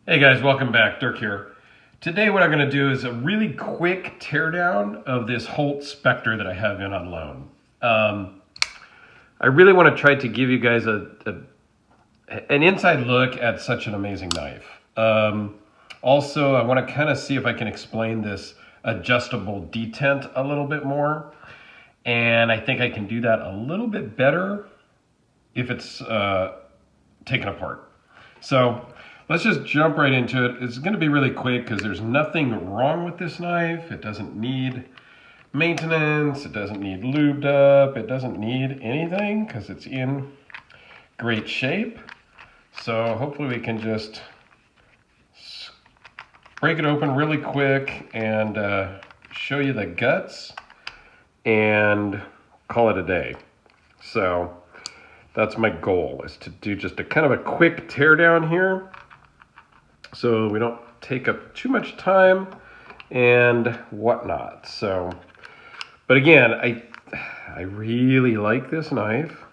Hey guys, welcome back. Dirk here. Today what I'm going to do is a really quick teardown of this Holt Specter that I have in on loan. I really want to try to give you guys an inside look at such an amazing knife. Also, I want to kind of see if I can explain this adjustable detent a little bit more. And I think I can do that a little bit better if it's taken apart. So let's just jump right into it. It's going to be really quick because there's nothing wrong with this knife. It doesn't need maintenance. It doesn't need lubed up. It doesn't need anything because it's in great shape. So hopefully we can just break it open really quick and show you the guts and call it a day. So that's my goal, is to do just a kind of a quick teardown here so we don't take up too much time and whatnot. So, but again, I really like this knife.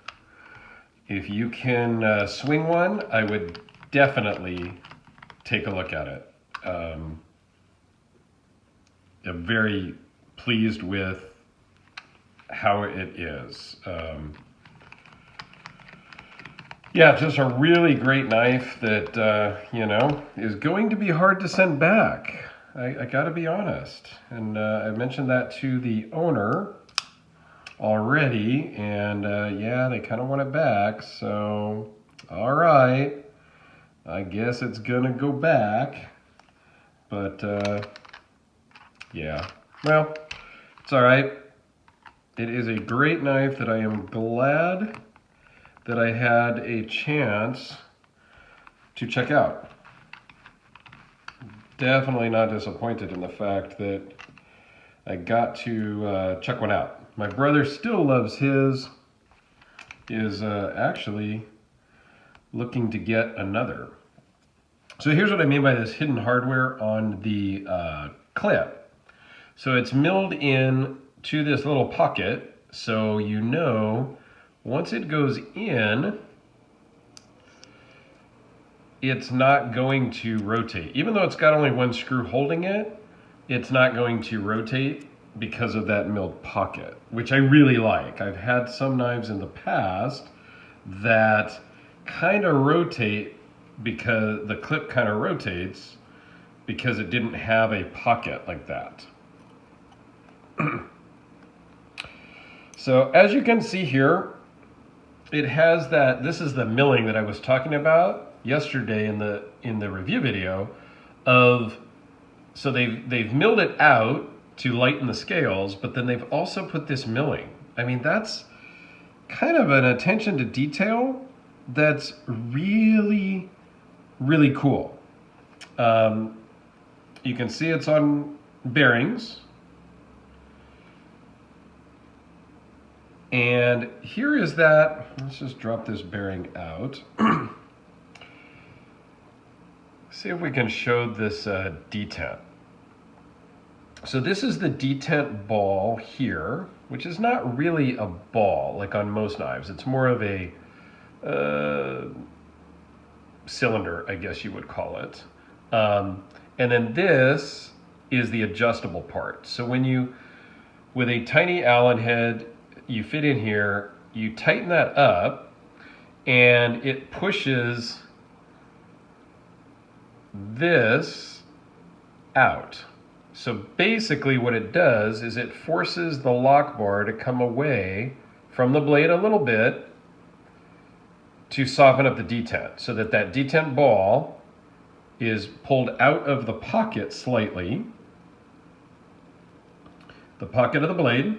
If you can swing one, I would definitely take a look at it. I'm very pleased with how it is. Yeah, just a really great knife that, is going to be hard to send back. I gotta be honest. And I mentioned that to the owner already, and yeah, they kind of want it back. So, all right, I guess it's gonna go back. But, yeah, well, it's all right. It is a great knife that I am glad that I had a chance to check out. Definitely not disappointed in the fact that I got to check one out. My brother still loves his, is actually looking to get another. So here's what I mean by this hidden hardware on the clip. So it's milled in to this little pocket, so you know once it goes in, it's not going to rotate. Even though it's got only one screw holding it, it's not going to rotate because of that milled pocket, which I really like. I've had some knives in the past that kind of rotate because the clip kind of rotates because it didn't have a pocket like that. So as you can see here, it has that, this is the milling that I was talking about yesterday in the review video of, so they've milled it out to lighten the scales, but then they've also put this milling. I mean, that's kind of an attention to detail that's really, really cool. You can see it's on bearings. And here is that, let's just drop this bearing out. See if we can show this detent. So this is the detent ball here, which is not really a ball like on most knives. It's more of a cylinder, I guess you would call it. And then this is the adjustable part. So when you, with a tiny Allen head, you fit in here, you tighten that up, and it pushes this out. So basically what it does is it forces the lock bar to come away from the blade a little bit to soften up the detent, so that that detent ball is pulled out of the pocket slightly, the pocket of the blade,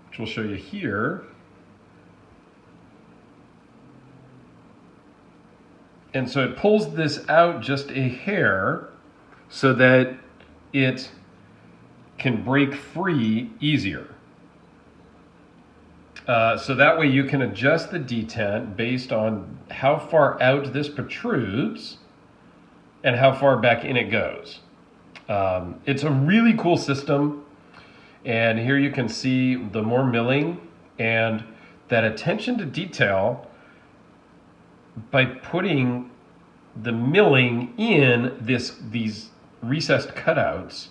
which we'll show you here. And so it pulls this out just a hair so that it can break free easier. So that way you can adjust the detent based on how far out this protrudes and how far back in it goes. It's a really cool system. And here you can see the more milling and that attention to detail by putting the milling in these recessed cutouts,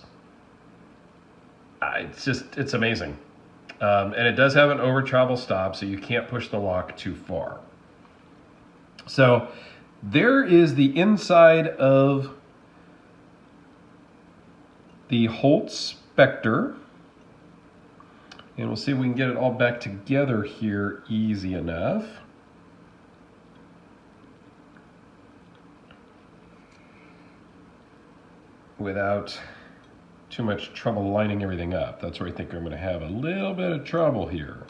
it's amazing. And it does have an over travel stop, so you can't push the lock too far. So there is the inside of the Holt Specter. And we'll see if we can get it all back together here easy enough. Without too much trouble lining everything up. That's where I think I'm going to have a little bit of trouble here.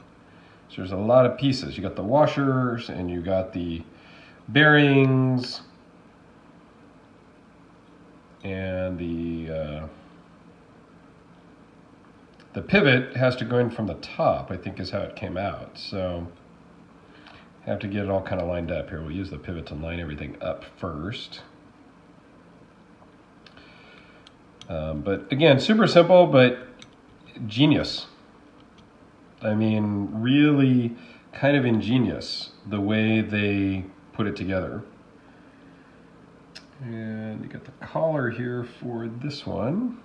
So there's a lot of pieces. You got the washers and you got the bearings and the pivot has to go in from the top, I think is how it came out. So I have to get it all kind of lined up here. We'll use the pivot to line everything up first. But again, super simple, but genius. I mean, really kind of ingenious the way they put it together. And you got the collar here for this one.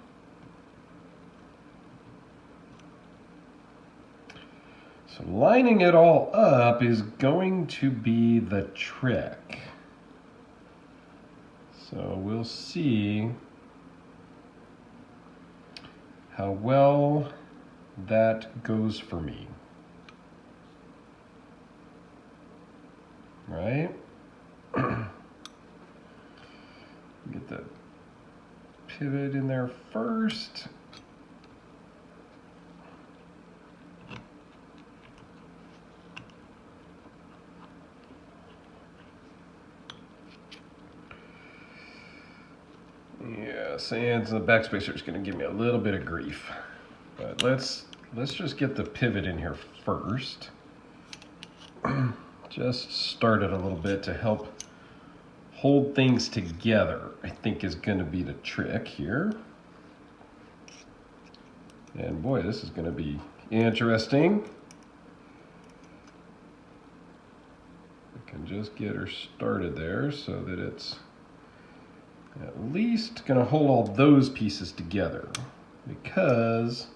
So lining it all up is going to be the trick. So we'll see how well that goes for me. Right? Get the pivot in there first. Yes, and the backspacer is going to give me a little bit of grief. But let's just get the pivot in here first. Just start it a little bit to help hold things together, I think is going to be the trick here. And boy, this is going to be interesting. I can just get her started there so that it's at least going to hold all those pieces together, because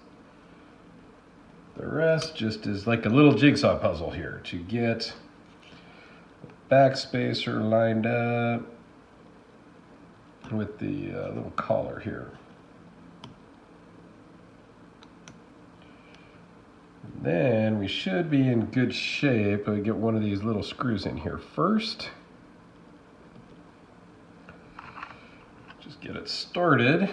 the rest just is like a little jigsaw puzzle here to get the backspacer lined up with the little collar here. Then we should be in good shape. I'll get one of these little screws in here first. Just get it started.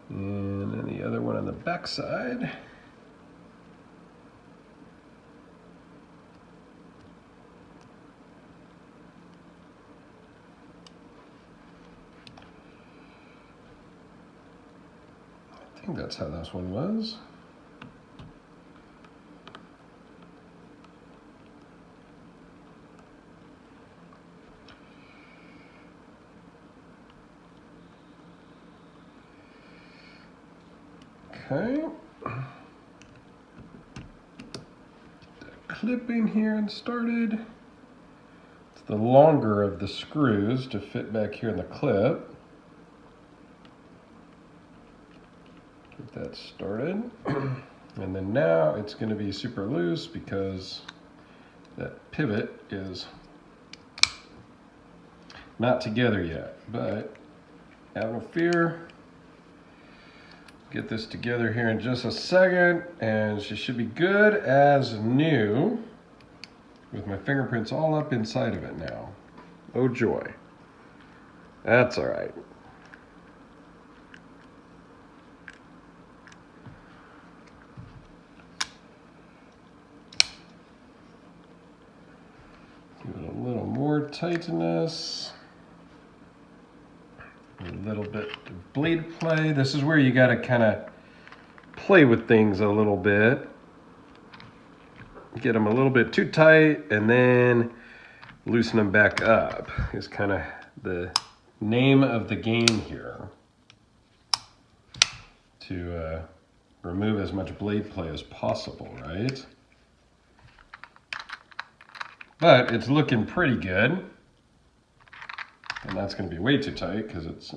And then the other one on the back side. I think that's how this one was. Okay. That clip in here and started. It's the longer of the screws to fit back here in the clip. Get that started. And then now it's going to be super loose because that pivot is not together yet, but have no fear. Get this together here in just a second, and she should be good as new with my fingerprints all up inside of it now. Oh joy. That's all right. Give it a little more tightness. A little bit of blade play. This is where you got to kind of play with things a little bit. Get them a little bit too tight and then loosen them back up is kind of the name of the game here. To remove as much blade play as possible, right? but it's looking pretty good. And that's going to be way too tight because it's...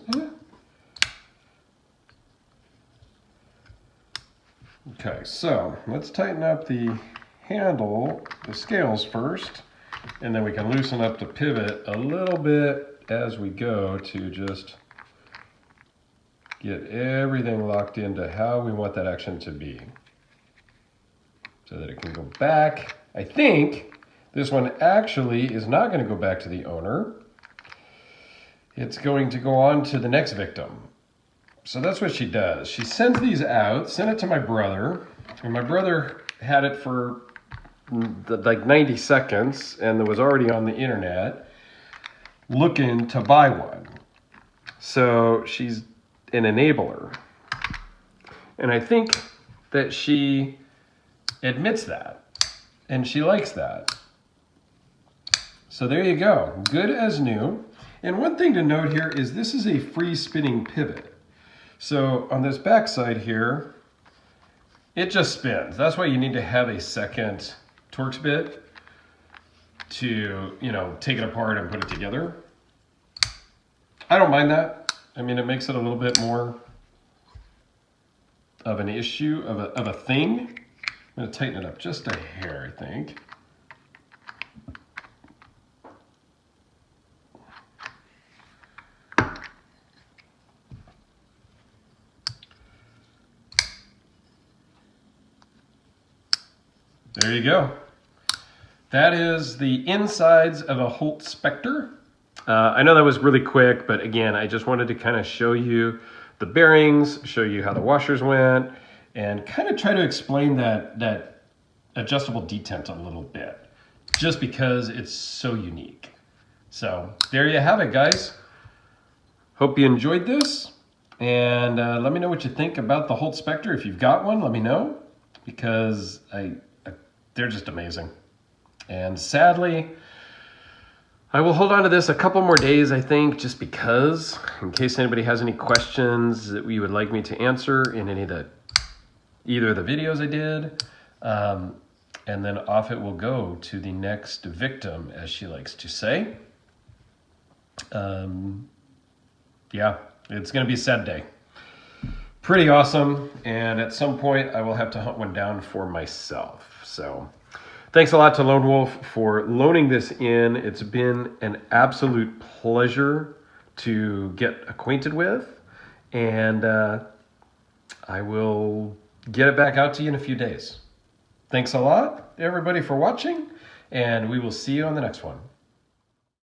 Okay, so let's tighten up the handle, the scales first, and then we can loosen up the pivot a little bit as we go to just get everything locked into how we want that action to be. So that it can go back. I think this one actually is not going to go back to the owner. It's going to go on to the next victim. So that's what she does. She sends these out, sent it to my brother, and my brother had it for like 90 seconds and was already on the internet looking to buy one. So she's an enabler. And I think that she admits that, and she likes that. So there you go, good as new. And one thing to note here is this is a free spinning pivot. So on this back side here, it just spins. That's why you need to have a second Torx bit to, you know, take it apart and put it together. I don't mind that. I mean, it makes it a little bit more of an issue, of a thing. I'm gonna tighten it up just a hair, I think. There you go. That is the insides of a Holt Specter. I know that was really quick, but again, I just wanted to kind of show you the bearings, show you how the washers went, and kind of try to explain that adjustable detent a little bit, just because it's so unique. So there you have it, guys. Hope you enjoyed this, and let me know what you think about the Holt Specter. If you've got one, let me know, because they're just amazing. And sadly, I will hold on to this a couple more days, I think, just because, in case anybody has any questions that you would like me to answer in either of the videos I did. And then off it will go to the next victim, as she likes to say. Yeah, it's gonna be a sad day. Pretty awesome, and at some point I will have to hunt one down for myself. So thanks a lot to Lone Wolf for loaning this in. It's been an absolute pleasure to get acquainted with, and I will get it back out to you in a few days. Thanks a lot, everybody, for watching, and we will see you on the next one.